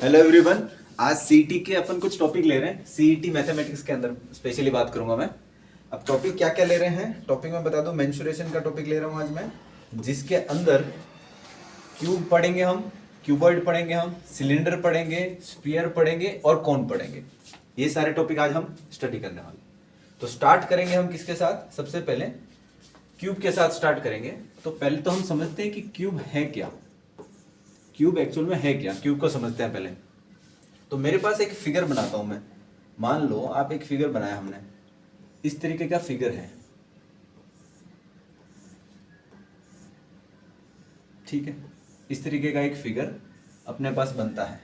Hello everyone. आज CET के अपन कुछ टॉपिक ले रहे हैं। सीईटी मैथमेटिक्स के अंदर स्पेशली बात करूंगा मैं। अब टॉपिक क्या क्या ले रहे हैं, टॉपिक में बता दूं। मेंसुरेशन का टॉपिक ले रहा हूं आज मैं, जिसके अंदर क्यूब पढ़ेंगे हम, क्यूबॉइड पढ़ेंगे हम, सिलेंडर पढ़ेंगे, स्फीयर पढ़ेंगे और कोन पढ़ेंगे। ये सारे टॉपिक आज हम स्टडी करने वाले। तो स्टार्ट करेंगे हम किसके साथ? सबसे पहले क्यूब के साथ स्टार्ट करेंगे। तो पहले तो हम समझते हैं कि क्यूब है क्या, क्यूब एक्चुअल में है क्या, क्यूब को समझते हैं पहले। तो मेरे पास एक फिगर बनाता हूं मैं। मान लो आप एक फिगर बनाया हमने, इस तरीके का फिगर है, ठीक है। इस तरीके का एक फिगर अपने पास बनता है।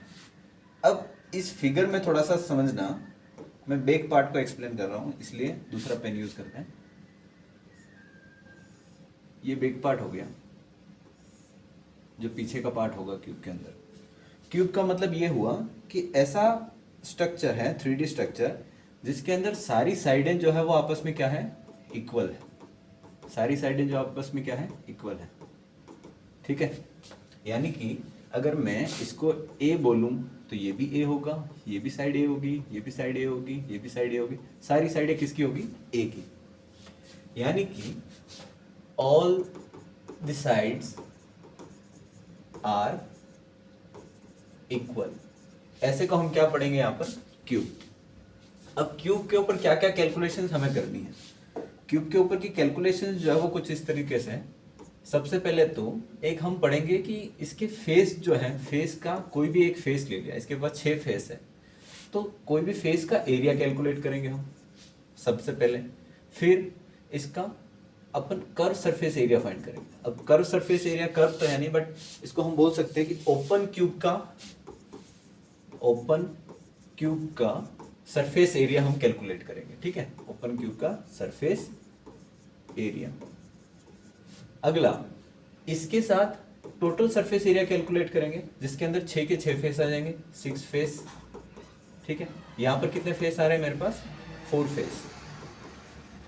अब इस फिगर में थोड़ा सा समझना, मैं बैक पार्ट को एक्सप्लेन कर रहा हूं, इसलिए दूसरा पेन यूज करते हैं। ये बैक पार्ट हो गया, जो पीछे का पार्ट होगा क्यूब के अंदर। क्यूब का मतलब ये हुआ कि ऐसा स्ट्रक्चर है, 3D स्ट्रक्चर, जिसके अंदर सारी साइडें जो है वो आपस में क्या है, इक्वल है। सारी साइडें जो आपस में क्या है, इक्वल है, ठीक है। यानी कि अगर मैं इसको A बोलूं तो ये भी A होगा, ये भी साइड A होगी, ये भी साइड A होगी, ये भी साइड A होगी। सारी साइडें किसकी होगी? A की। यानी कि all the sides are equal. ऐसे को हम क्या पढ़ेंगे यहाँ पर? क्यूब। अब क्यूब के ऊपर क्या क्या कैलकुलेशंस हमें करनी है? क्यूब के ऊपर की कैलकुलेशंस जो है वो कुछ इस तरीके से है। सबसे पहले तो एक हम पढ़ेंगे कि इसके फेस जो है, फेस का कोई भी एक फेस ले लिया, इसके पास 6 फेस है, तो कोई भी फेस का एरिया कैलकुलेट करेंगे हम सबसे पहले। फिर इसका अपन कर्व सरफेस एरिया फाइंड करेंगे। अब कर्व सरफेस एरिया, कर्व तो है नहीं, बट इसको हम बोल सकते हैं कि ओपन क्यूब का सरफेस एरिया हम कैलकुलेट करेंगे, ठीक है। ओपन क्यूब का सरफेस एरिया। अगला, इसके साथ टोटल सरफेस एरिया कैलकुलेट करेंगे, जिसके अंदर 6 के 6 फेस आ जाएंगे, 6 फेस, ठीक है। यहां पर कितने फेस आ रहे हैं मेरे पास? 4 फेस,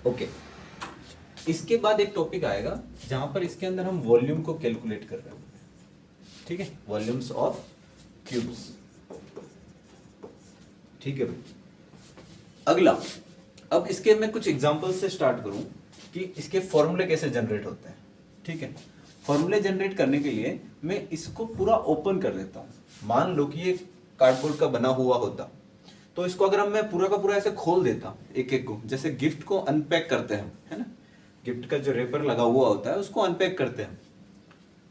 ओके। इसके बाद एक टॉपिक आएगा जहां पर इसके अंदर हम वॉल्यूम को कैलकुलेट कर रहे हैं, ठीक है, वॉल्यूम्स ऑफ क्यूब्स, ठीक है भाई। अगला, अब इसके मैं कुछ एग्जांपल से स्टार्ट करूं कि इसके फॉर्मूले कैसे जनरेट होते हैं, ठीक है। फॉर्मूले जनरेट करने के लिए मैं इसको पूरा ओपन कर देता हूं। मान लो कि ये कार्डबोर्ड का बना हुआ होता, तो इसको अगर मैं पूरा का पूरा ऐसे खोल देता एक एक को, जैसे गिफ्ट को अनपैक करते हैं, है ना, गिफ्ट का जो रेपर लगा हुआ होता है उसको अनपैक करते हैं।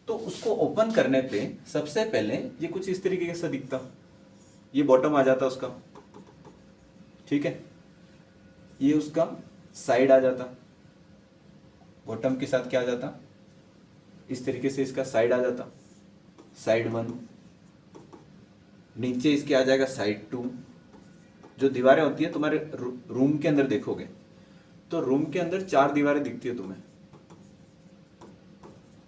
तो उसको ओपन करने पे सबसे पहले ये कुछ इस तरीके से दिखता, ये बॉटम आ जाता उसका, ठीक है। ये उसका साइड आ जाता, बॉटम के साथ क्या आ जाता, इस तरीके से इसका साइड आ जाता, साइड 1। नीचे इसके आ जाएगा साइड 2। जो दीवारें होती है तुम्हारे रूम के अंदर देखोगे तो रूम के अंदर 4 दीवारें दिखती है तुम्हें,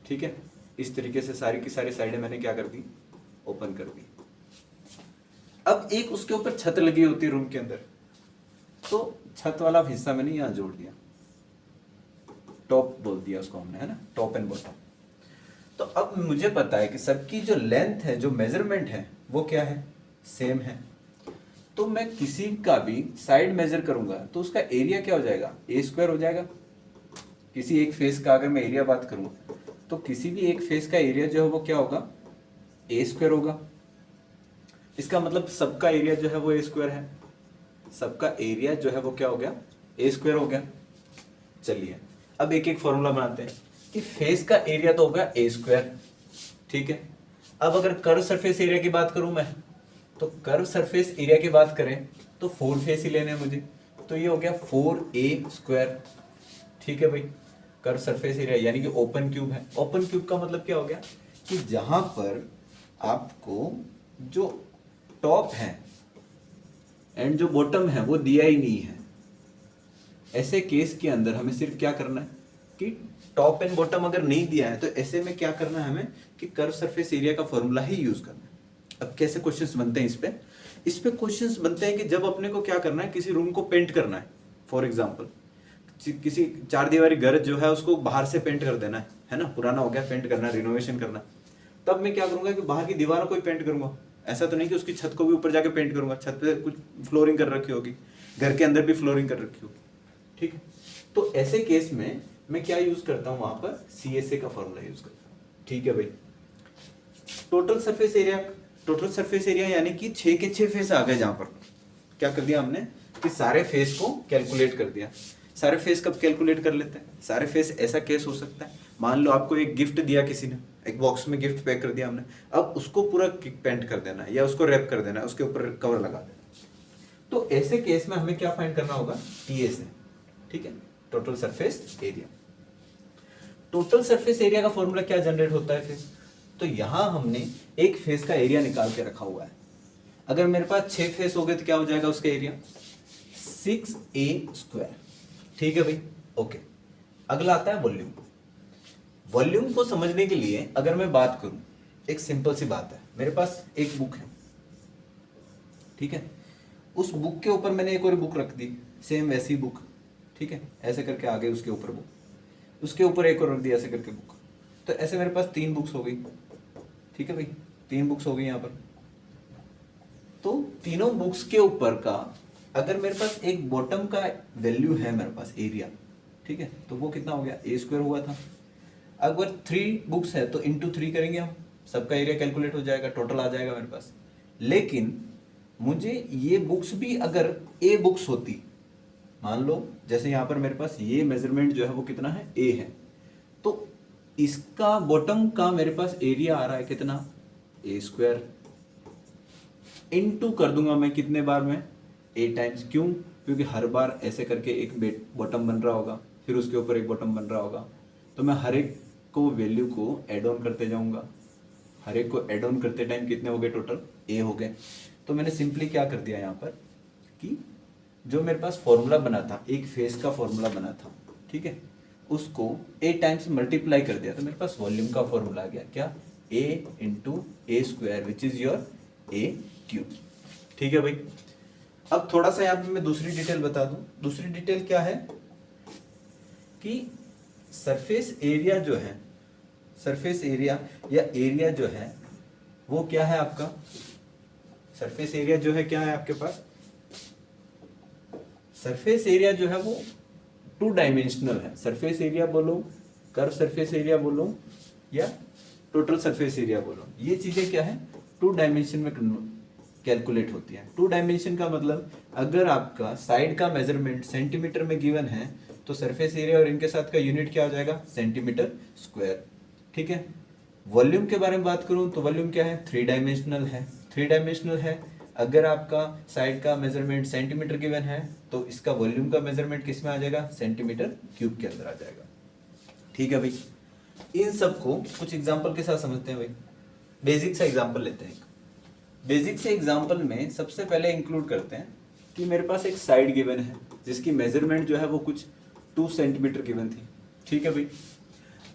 ठीक है। इस तरीके से सारी की सारी साइडें मैंने क्या कर दी, ओपन कर दी। अब एक उसके ऊपर छत लगी होती है रूम के अंदर, तो छत वाला हिस्सा मैंने यहां जोड़ दिया, टॉप बोल दिया उसको हमने, है ना, टॉप एंड बॉटम। तो अब मुझे पता है कि सबकी जो लेंथ है, जो मेजरमेंट है, वो क्या है, सेम है। तो मैं किसी का भी साइड मेजर करूंगा तो उसका एरिया क्या हो जाएगा, A² हो जाएगा। किसी एक फेस का अगर मैं एरिया बात करूं तो किसी भी एक फेस का एरिया जो है वो क्या होगा, A² होगा। इसका मतलब सबका एरिया जो है वो A² है, सबका एरिया जो है वो क्या हो गया, A² हो गया। चलिए अब एक एक फॉर्मूला बनाते हैं कि फेस का एरिया तो होगा A², ठीक है। अब अगर कर्व सरफेस एरिया की बात करूं मैं, तो कर्व सरफेस एरिया की बात करें तो 4 फेस ही लेने हैं मुझे, तो ये हो गया 4A², ठीक है भाई। कर्व सरफेस एरिया यानी कि ओपन क्यूब है। ओपन क्यूब का मतलब क्या हो गया कि जहां पर आपको जो टॉप है एंड जो बॉटम है वो दिया ही नहीं है, ऐसे केस के अंदर हमें सिर्फ क्या करना है कि टॉप एंड बॉटम अगर नहीं दिया है तो ऐसे में क्या करना है हमें कि कर्व सरफेस एरिया का फॉर्मूला ही यूज करना है। अब कैसे क्वेश्चंस बनते हैं इस पे क्वेश्चंस बनते हैं कि जब अपने को क्या करना है, किसी रूम को पेंट करना है। फॉर एग्जांपल किसी 4 दीवारी घर जो है उसको बाहर से पेंट कर देना है ना, पुराना हो गया, पेंट करना, रिनोवेशन करना। तब मैं क्या करूंगा कि बाहर की दीवारों को ही पेंट करूंगा, ऐसा तो नहीं कि उसकी छत को भी ऊपर जाके पेंट करूंगा, छत पे कुछ फ्लोरिंग कर रखी होगी, घर के अंदर भी फ्लोरिंग कर रखी होगी, ठीक है। तो ऐसे केस में मैं क्या यूज करता हूं, वहां पर CSA का फॉर्मूला यूज करता हूं, ठीक है भाई। Total surface area, total surface area यानी कि 6 के 6 फेस आ गए, जहां पर क्या कर दिया हमने कि सारे फेस को कैलकुलेट कर दिया। सारे फेस कब कैलकुलेट कर लेते हैं, सारे फेस ऐसा केस हो सकता है, मान लो आपको एक गिफ्ट दिया किसी ने, एक बॉक्स में गिफ्ट पैक कर दिया हमने, अब उसको पूरा पेंट कर देना है या उसको रैप कर देना है, उसके ऊपर कवर लगा देना। तो ऐसे केस में हमें क्या फाइंड करना होगा, TSA, ठीक है, total surface area. Total surface area का फॉर्मूला क्या जनरेट होता है फिर, तो यहां हमने एक फेस का एरिया निकाल के रखा हुआ है। अगर मेरे पास 6 फेस हो गए तो क्या हो जाएगा उसका एरिया, 6A², ठीक है भाई, ओके। अगला आता है वॉल्यूम। वॉल्यूम को समझने के लिए अगर मैं बात करूं, एक सिंपल सी बात है, मेरे पास एक बुक है, ठीक है, उस बुक के ऊपर मैंने एक और बुक रख दी, सेम वैसी बुक, ठीक है, ऐसे करके आगे उसके ऊपर बुक, उसके ऊपर एक और रख दी ऐसे करके बुक, तो ऐसे मेरे पास 3 बुक्स हो गई, ठीक है भाई, 3 बुक्स हो गई यहाँ पर। तो तीनों बुक्स के ऊपर का अगर मेरे पास एक बॉटम का वैल्यू है मेरे पास एरिया, ठीक है, तो वो कितना हो गया, A² हुआ था। अगर 3 बुक्स है तो इंटू 3 करेंगे हम, सबका एरिया कैलकुलेट हो जाएगा, टोटल आ जाएगा मेरे पास। लेकिन मुझे ये बुक्स भी अगर A बुक्स होती, मान लो जैसे यहाँ पर मेरे पास ये मेजरमेंट जो है वो कितना है, A है, तो इसका बॉटम का मेरे पास एरिया आ रहा है कितना, A², इनटू कर दूंगा मैं कितने बार में, A टाइम्स, क्यों, क्योंकि हर बार ऐसे करके एक बॉटम बन रहा होगा, फिर उसके ऊपर एक बॉटम बन रहा होगा, तो मैं हर एक को वैल्यू को ऐड ऑन करते जाऊंगा, हर एक को ऐड ऑन करते टाइम कितने हो गए, टोटल A हो गए। तो मैंने सिंपली क्या कर दिया यहाँ पर कि जो मेरे पास फॉर्मूला बना था, एक फेस का फॉर्मूला बना था, ठीक है, उसको A टाइम्स मल्टीप्लाई कर दिया, तो मेरे पास वॉल्यूम का फॉर्मूला आ गया, क्या, A into A² which is your A³, ठीक है भाई। अब थोड़ा सा यहाँ पे मैं दूसरी डिटेल बता दूं, दूसरी डिटेल क्या है कि सरफेस एरिया जो है, सरफेस एरिया या एरिया जो है वो क्या है आपका, सरफेस एरिया जो है क्या है आपके पास, सरफेस एरिया जो है वो 2 डायमेंशनल है। सरफेस एरिया बोलो, कर्व सरफेस एरिया बोलो या टोटल सरफेस एरिया बोलो, ये चीजें क्या है, 2 डायमेंशन में कैलकुलेट होती है। 2 डायमेंशन का मतलब अगर आपका साइड का मेजरमेंट सेंटीमीटर में गिवन है तो सरफेस एरिया और इनके साथ का यूनिट क्या हो जाएगा, सेंटीमीटर², ठीक है। वॉल्यूम के बारे में बात करूं तो वॉल्यूम क्या है, 3 डायमेंशनल है, 3 डायमेंशनल है। अगर आपका साइड का मेजरमेंट सेंटीमीटर गिवन है तो इसका वॉल्यूम का मेजरमेंट किस में आ जाएगा, सेंटीमीटर³ के अंदर आ जाएगा, ठीक है भाई। इन सबको कुछ एग्जांपल के साथ समझते हैं भाई। बेसिक सा एग्जांपल लेते हैं, बेसिक से एग्जांपल में सबसे पहले इंक्लूड करते हैं कि मेरे पास एक साइड गिवन है जिसकी मेजरमेंट जो है वो कुछ 2 सेंटीमीटर गिवन थी, ठीक है भाई।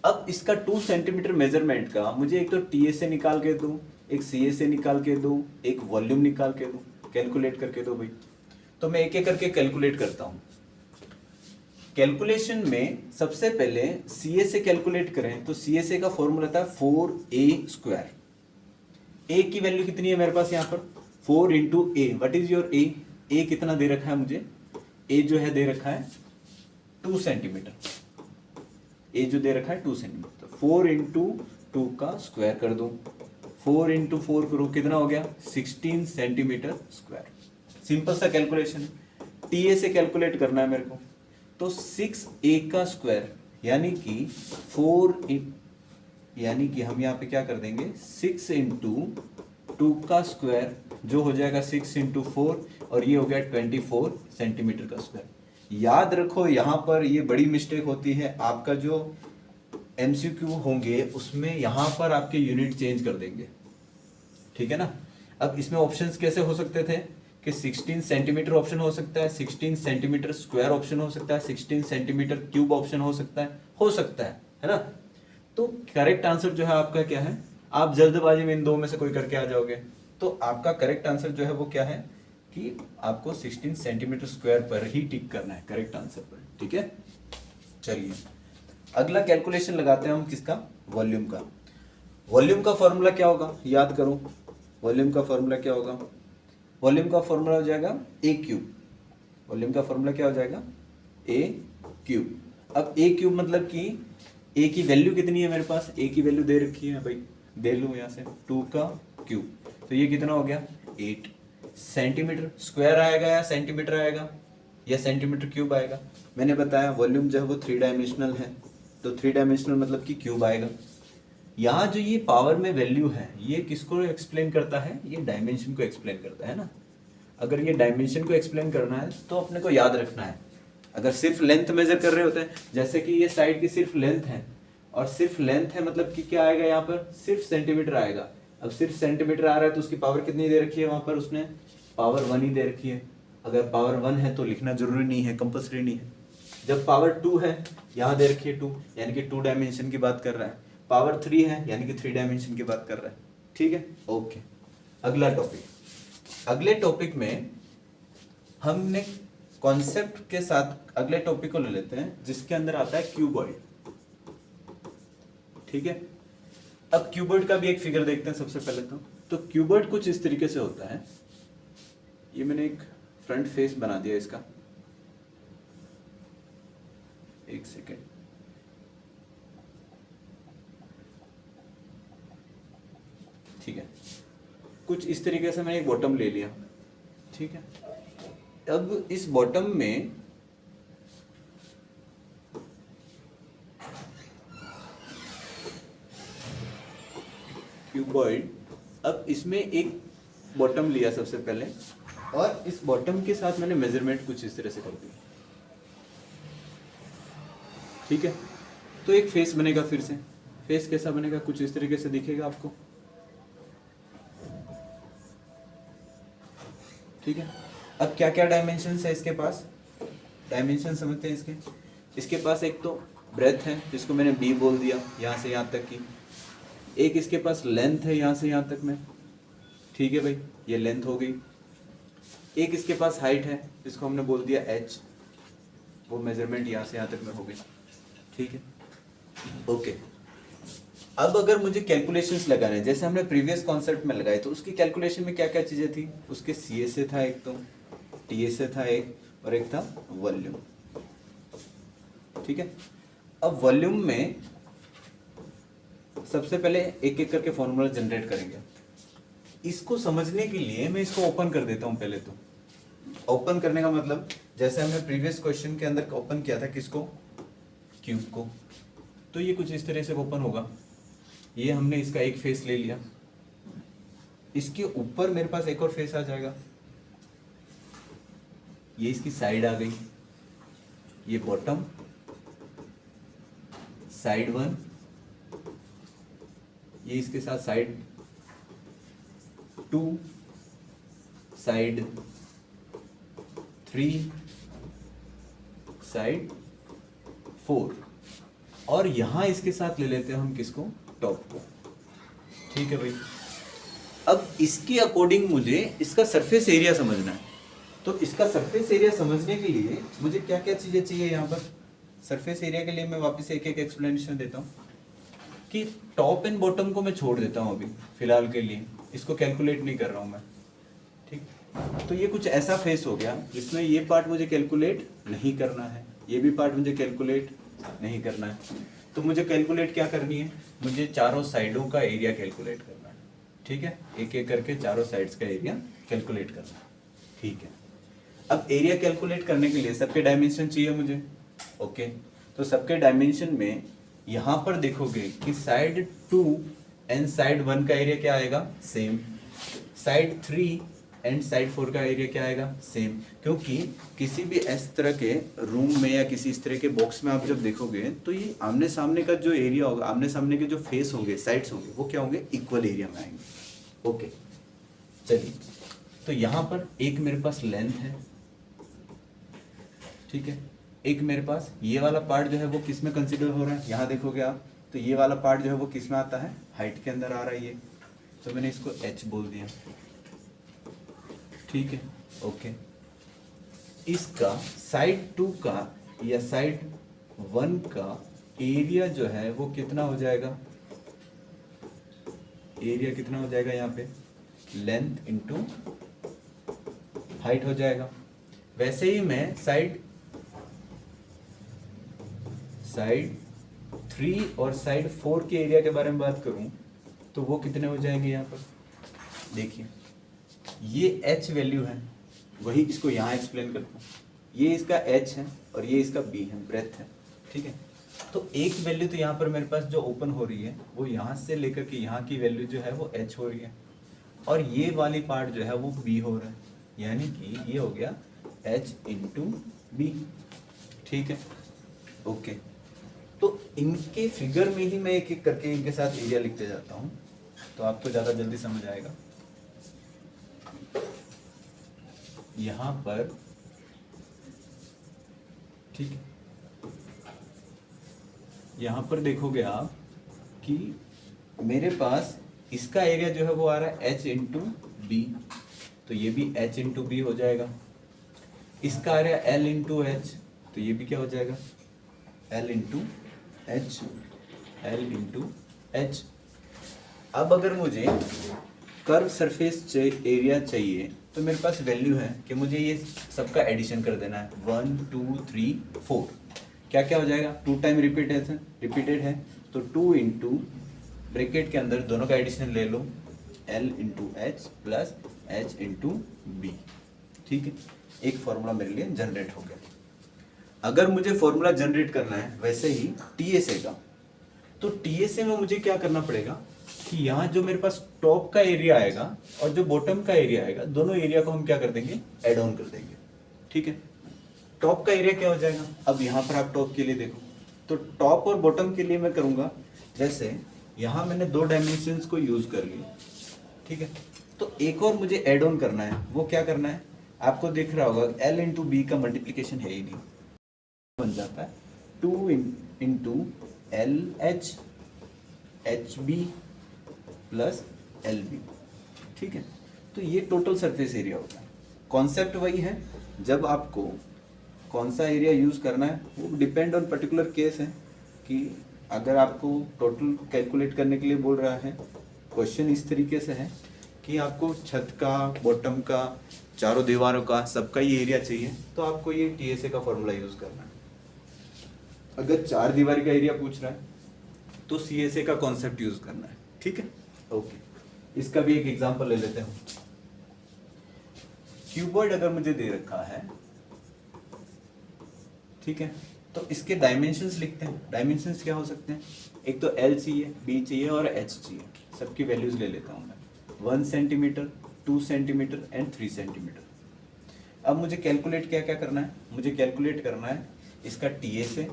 अब इसका 2 सेंटीमीटर मेजरमेंट का मुझे एक तो TSA निकाल के दूं, एक CSA निकाल के दूं, एक वॉल्यूम निकाल के दूं, कैलकुलेट करके दो भाई। तो मैं एक एक करके कैलकुलेट करता हूं। कैलकुलेशन में सबसे पहले CSA कैलकुलेट करें तो CSA का फॉर्मूला था 4A²। A की वैल्यू कितनी है मेरे पास यहाँ पर, 4 into A, what is your A, A कितना दे रखा है मुझे, A जो है दे रखा है 2 सेंटीमीटर, A जो दे रखा है 2 सेंटीमीटर, तो 4 इंटू 2 का स्क्वायर कर दो, 4 इंटू 4 करो कितना हो गया, 16 सेंटीमीटर²। सिंपल सा कैलकुलेशन। TA से कैलकुलेट करना है मेरे को, तो 6A का स्क्वायर यानी कि 4 यानी कि हम यहाँ पे क्या कर देंगे, 6 इंटू 2 का स्क्वायर जो हो जाएगा 6 इंटू 4 और ये हो गया 24 सेंटीमीटर का स्क्वायर। याद रखो यहाँ पर ये बड़ी मिस्टेक होती है, आपका जो MCQ होंगे उसमें यहाँ पर आपके यूनिट चेंज कर देंगे, ठीक है ना। अब इसमें ऑप्शंस कैसे हो सकते थे कि 16 सेंटीमीटर ऑप्शन हो सकता है, 16 सेंटीमीटर स्क्वायर ऑप्शन हो सकता है, 16 सेंटीमीटर क्यूब ऑप्शन हो सकता है ना। तो करेक्ट आंसर जो है आपका क्या है, आप जल्दबाजी में इन दो में से कोई करके आ जाओगे, तो आपका करेक्ट आंसर जो है वो क्या है कि आपको 16 सेंटीमीटर स्क्वायर पर ही टिक करना है, करेक्ट आंसर पर, ठीक है। चलिए अगला कैलकुलेशन लगाते हैं हम किसका, वॉल्यूम का। वॉल्यूम का फॉर्मूला क्या होगा, याद करो, वॉल्यूम का फॉर्मूला क्या होगा? वॉल्यूम का फॉर्मूला हो जाएगा ए क्यूब। वॉल्यूम का फॉर्मूला क्या हो जाएगा? ए क्यूब। अब ए क्यूब मतलब कि ए की वैल्यू कितनी है मेरे पास? ए की वैल्यू दे रखी है भाई, दे लूँ यहाँ से 2 का क्यूब, तो ये कितना हो गया? 8 सेंटीमीटर स्क्वायर आएगा या सेंटीमीटर आएगा या सेंटीमीटर क्यूब आएगा? मैंने बताया वॉल्यूम जो है वो 3 डायमेंशनल है, तो 3 डायमेंशनल मतलब कि क्यूब आएगा। यहाँ जो ये पावर में वैल्यू है ये किसको एक्सप्लेन करता है? ये डायमेंशन को एक्सप्लेन करता है ना। अगर ये डायमेंशन को एक्सप्लेन करना है तो अपने को याद रखना है, अगर सिर्फ लेंथ मेजर कर रहे होते हैं, जैसे कि ये साइड की सिर्फ लेंथ है और सिर्फ लेंथ है, मतलब कि क्या आएगा यहाँ पर? सिर्फ सेंटीमीटर आएगा। अब सिर्फ सेंटीमीटर आ रहा है तो उसकी पावर कितनी दे रखी है? वहां पर उसने पावर 1 ही दे रखी है। अगर पावर 1 है तो लिखना जरूरी नहीं है, कंपल्सरी नहीं है। जब पावर 2 है, यहाँ दे रखी है 2, यानी कि 2 डायमेंशन की बात कर रहा है। पावर 3 है यानी कि 3 डायमेंशन की बात कर रहा है। ठीक है, ओके। अगला टॉपिक, अगले टॉपिक में हमने कॉन्सेप्ट के साथ अगले टॉपिक को ले लेते हैं जिसके अंदर आता है क्यूबॉइड। ठीक है, अब क्यूबॉइड का भी एक फिगर देखते हैं सबसे पहले। तो क्यूबॉइड कुछ इस तरीके से होता है। ये मैंने एक फ्रंट फेस बना दिया इसका, एक सेकेंड। ठीक है, कुछ इस तरीके से मैंने एक बॉटम ले लिया। ठीक है, अब इस बॉटम में क्यूबॉइड, अब इसमें एक बॉटम लिया सबसे पहले और इस बॉटम के साथ मैंने मेजरमेंट कुछ इस तरह से कर दी। ठीक है, तो एक फेस बनेगा। फिर से फेस कैसा बनेगा? कुछ इस तरीके से दिखेगा आपको। ठीक है, अब क्या क्या डायमेंशंस है इसके पास? डायमेंशन समझते हैं इसके। इसके पास एक तो ब्रेथ है जिसको मैंने बी बोल दिया, यहाँ से यहाँ तक की। एक इसके पास लेंथ है यहाँ से यहाँ तक में। ठीक है भाई, ये लेंथ हो गई। एक इसके पास हाइट है जिसको हमने बोल दिया एच, वो मेजरमेंट यहाँ से यहाँ तक में हो गई। ठीक है, ओके। अब अगर मुझे कैलकुलेशंस लगाने हैं जैसे हमने प्रीवियस कॉन्सेप्ट में लगाए, तो उसकी कैलकुलेशन में क्या क्या चीजें थी? उसके सी एस ए था एक, तो टी एस ए था एक, और एक था वॉल्यूम। ठीक है, अब वॉल्यूम में सबसे पहले एक एक करके फॉर्मूला जनरेट करेंगे। इसको समझने के लिए मैं इसको ओपन कर देता हूं। पहले तो ओपन करने का मतलब, जैसे हमने प्रीवियस क्वेश्चन के अंदर ओपन किया था किसको? क्यूब को। तो ये कुछ इस तरह से ओपन होगा। ये हमने इसका एक फेस ले लिया, इसके ऊपर मेरे पास एक और फेस आ जाएगा। ये इसकी साइड आ गई, ये बॉटम, साइड 1, ये इसके साथ साइड 2, साइड 3, साइड 4, और यहां इसके साथ ले लेते हैं हम किसको? टॉप को। ठीक है भाई, अब इसके अकॉर्डिंग मुझे इसका सरफेस एरिया समझना है। तो इसका सरफेस एरिया समझने के लिए मुझे क्या क्या चीजें चाहिए यहाँ पर? सरफेस एरिया के लिए मैं वापस एक एक एक्सप्लेनेशन देता हूँ कि टॉप एंड बॉटम को मैं छोड़ देता हूँ अभी फिलहाल के लिए, इसको कैलकुलेट नहीं कर रहा हूँ मैं। ठीक, तो ये कुछ ऐसा फेस हो गया जिसमें ये पार्ट मुझे कैलकुलेट नहीं करना है, ये भी पार्ट मुझे कैलकुलेट नहीं करना है। तो मुझे कैलकुलेट क्या करनी है? मुझे चारों साइडों का एरिया कैलकुलेट करना है। ठीक है, एक एक करके चारों साइड्स का एरिया कैलकुलेट करना है। ठीक है, अब एरिया कैलकुलेट करने के लिए सबके डायमेंशन चाहिए मुझे। ओके, तो सबके डायमेंशन में यहाँ पर देखोगे कि साइड 2 एंड साइड 1 का एरिया क्या आएगा? सेम। साइड 3 एंड साइड 4 का एरिया क्या आएगा? सेम। क्योंकि किसी भी इस तरह के रूम में या किसी इस तरह के बॉक्स में आप जब देखोगे तो ये आमने सामने का जो एरिया होगा, आमने सामने के जो फेस होंगे, साइड्स होंगे, वो क्या होंगे? इक्वल एरिया में आएंगे। ओके, चलिए, तो यहाँ पर एक मेरे पास लेंथ है। ठीक है, एक मेरे पास ये वाला पार्ट जो है वो किस में कंसिडर हो रहा है? यहाँ देखोगे आप तो ये वाला पार्ट जो है वो किस में आता है? हाइट के अंदर आ रहा है ये, तो मैंने इसको h बोल दिया। ठीक है, ओके। इसका साइड 2 का या साइड 1 का एरिया जो है वो कितना हो जाएगा? एरिया कितना हो जाएगा यहाँ पे? लेंथ इंटू हाइट हो जाएगा। वैसे ही मैं साइड 3 और साइड 4 के एरिया के बारे में बात करूं तो वो कितने हो जाएंगे यहाँ पर देखिए, ये h वैल्यू है, वही इसको यहाँ एक्सप्लेन करता हूँ। ये इसका h है और ये इसका b है, ब्रेथ है, ठीक है। तो एक वैल्यू तो यहाँ पर मेरे पास जो ओपन हो रही है वो यहाँ से लेकर के यहाँ की वैल्यू जो है वो h हो रही है, और ये वाली पार्ट जो है वो b हो रहा है, यानी कि ये हो गया h इंटू बी, ठीक है। ओके, तो इनके फिगर में ही मैं एक एक करके इनके साथ एरिया लिखते जाता हूँ तो आपको ज़्यादा जल्दी समझ आएगा। यहाँ पर ठीक है, यहाँ पर देखोगे आप कि मेरे पास इसका एरिया जो है वो आ रहा है h इंटू बी, तो ये भी h इंटू बी हो जाएगा। इसका आ रहा है l इंटू एच, तो ये भी क्या हो जाएगा l into H, l into H. अब अगर मुझे कर्व सरफेस एरिया चाहिए तो मेरे पास वैल्यू है कि मुझे ये सबका एडिशन कर देना है, 1 2 3 4, क्या क्या हो जाएगा, 2 टाइम रिपीटेड है तो 2 इंटू ब्रैकेट के अंदर दोनों का एडिशन ले लो, l into H plus h into B, ठीक है। एक फॉर्मूला मेरे लिए जनरेट हो गया। अगर मुझे फॉर्मूला जनरेट करना है वैसे ही टीएसए का, तो टीएसए में मुझे क्या करना पड़ेगा कि यहाँ जो मेरे पास टॉप का एरिया आएगा और जो बॉटम का एरिया आएगा, दोनों एरिया को हम क्या कर देंगे, एड ऑन कर देंगे, ठीक है। टॉप का एरिया क्या हो जाएगा, अब यहाँ पर आप टॉप के लिए देखो तो टॉप और बॉटम के लिए मैं करूँगा, जैसे यहाँ मैंने 2 डायमेंशंस को यूज कर लिया, ठीक है। तो एक और मुझे एड ऑन करना है, वो क्या करना है, आपको दिख रहा होगा l इंटू बी का मल्टीप्लीकेशन है ही नहीं, बन जाता है 2 into L H H B plus L B, ठीक है। तो ये टोटल सरफेस एरिया होता है। कॉन्सेप्ट वही है, जब आपको कौन सा एरिया यूज करना है वो डिपेंड ऑन पर्टिकुलर केस है, कि अगर आपको टोटल कैलकुलेट करने के लिए बोल रहा है, क्वेश्चन इस तरीके से है कि आपको छत का, बॉटम का, चारों दीवारों का, सबका ये एरिया चाहिए, तो आपको ये टीएसए का फॉर्मूला यूज करना है। अगर 4 दीवारी का एरिया पूछ रहा है तो सीएसए का कॉन्सेप्ट यूज करना है, ठीक है। ओके, इसका भी एक एग्जांपल ले लेते हैं। क्यूबॉइड अगर मुझे दे रखा है, ठीक है, तो इसके डायमेंशंस लिखते हैं। डायमेंशंस क्या हो सकते हैं, एक तो एल चाहिए, बी चाहिए और एच चाहिए। सबकी वैल्यूज ले लेता हूँ मैं, 1 सेंटीमीटर, 2 सेंटीमीटर एंड 3 सेंटीमीटर। अब मुझे कैलकुलेट क्या क्या करना है, मुझे कैलकुलेट करना है इसका टीएसए,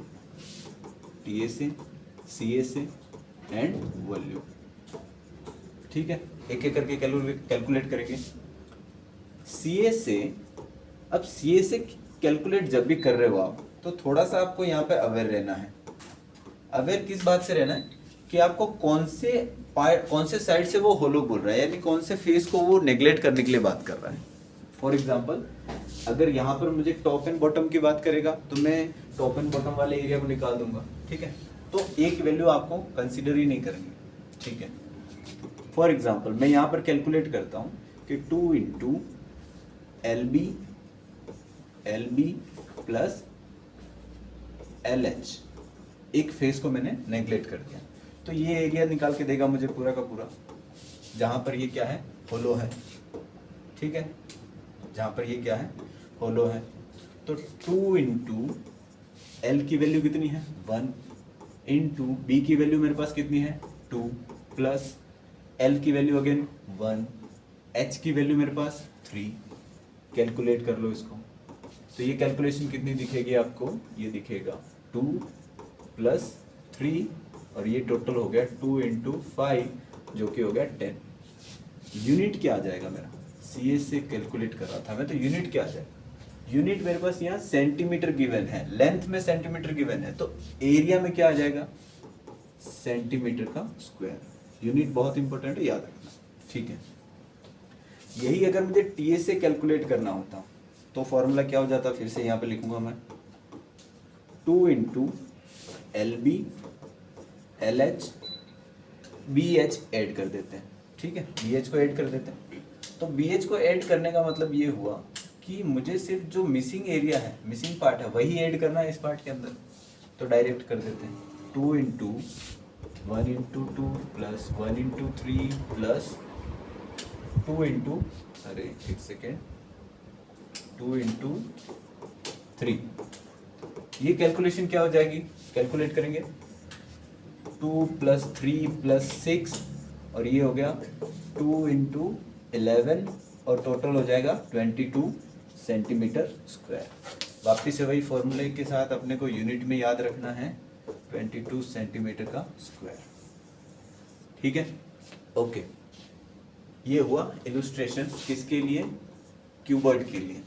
सीएसए एंड वॉल्यूम, ठीक है। एक एक करके कैलकुलेट करेंगे। सीएसए, अब सीएसए कैलकुलेट जब भी कर रहे हो आप, तो थोड़ा सा आपको यहाँ पे अवेयर रहना है। अवेयर किस बात से रहना है कि आपको कौन से साइड से वो होलो बोल रहा है, यानी कौन से फेस को वो नेग्लेक्ट करने के लिए बात कर रहा है। फॉर एग्जाम्पल, अगर यहाँ पर मुझे टॉप एंड बॉटम की बात करेगा तो मैं टॉप एंड बॉटम वाले एरिया को निकाल दूंगा, ठीक है। तो एक वैल्यू आपको कंसिडर ही नहीं करेंगे, ठीक है। फॉर एग्जाम्पल मैं यहाँ पर कैलकुलेट करता हूँ कि 2 into L B plus L H, एक फेस को मैंने नेग्लेक्ट कर दिया, तो ये एरिया निकाल के देगा मुझे पूरा का पूरा, जहाँ पर ये क्या है, होलो है, ठीक है। जहाँ पर ये क्या है, होलो है। तो 2 इंटू एल की वैल्यू कितनी है, 1 इंटू बी की वैल्यू मेरे पास कितनी है, 2 प्लस एल की वैल्यू अगेन 1, एच की वैल्यू मेरे पास 3। कैलकुलेट कर लो इसको, तो ये कैलकुलेशन कितनी दिखेगी आपको, ये दिखेगा 2 प्लस 3 और ये टोटल हो गया 2 इंटू 5 जो कि हो गया 10। यूनिट क्या आ जाएगा मेरा, सीएस से कैलकुलेट कर रहा था मैं, तो यूनिट क्या आ जाएगा, यूनिट मेरे पास यहाँ सेंटीमीटर गिवन है, लेंथ में सेंटीमीटर गिवन है, तो एरिया में क्या आ जाएगा, सेंटीमीटर का स्क्वायर। यूनिट बहुत इंपॉर्टेंट है, याद रखना, ठीक है। यही अगर मुझे टीएसए कैलकुलेट करना होता तो फॉर्मूला क्या हो जाता, फिर से यहाँ पे लिखूंगा मैं, 2 into L B L H B H add कर देते हैं, ठीक है, बी एच को ऐड कर देते हैं। तो BH को ऐड करने का मतलब ये हुआ कि मुझे सिर्फ जो मिसिंग एरिया है, मिसिंग पार्ट है, वही ऐड करना है इस पार्ट के अंदर। तो डायरेक्ट कर देते हैं, 2 into 1 into 2 plus 1 into 3 plus 2 into, अरे एक सेकेंड, 2 इंटू 3। ये कैलकुलेशन क्या हो जाएगी, कैलकुलेट करेंगे, 2 प्लस 3 प्लस 6 और ये हो गया 2 इंटू 11 और टोटल हो जाएगा 22 सेंटीमीटर स्क्वायर। वापिस से वही फॉर्मूले के साथ अपने को यूनिट में याद रखना है, 22 सेंटीमीटर का स्क्वायर। ठीक है, ओके। ये हुआ इलुस्ट्रेशन किसके लिए, क्यूबॉइड के लिए।